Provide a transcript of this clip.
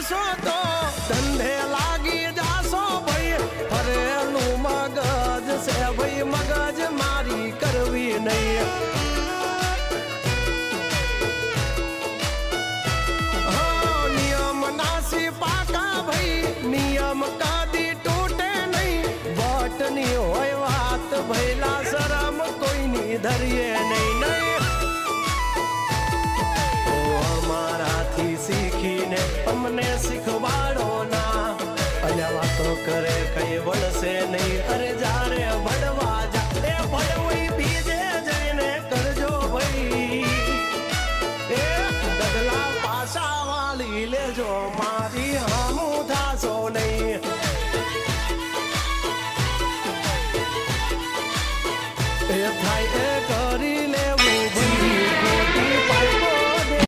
જાશો તો ધંધે લાગી જાશો ભાઈ ફરેલું મગજ છે ભાઈ મગજ મારી કરવી નહીં નિયમ નાસી પાકા ભાઈ નિયમ કાદી તૂટે નહીં વટની હોય વાત ભૈલા શરમ કોઈની ધરીએ નહીં નહીં અમારાથી શીખીને અમને શીખવાડો ના અલ્યા વાતો કરે કઈ વળશે નહીં અરે જારે ભણવા જા એ ભણવી બીજે જઈને કરજો ભાઈ એ ડગલા પાછા વાળી લેજો મારી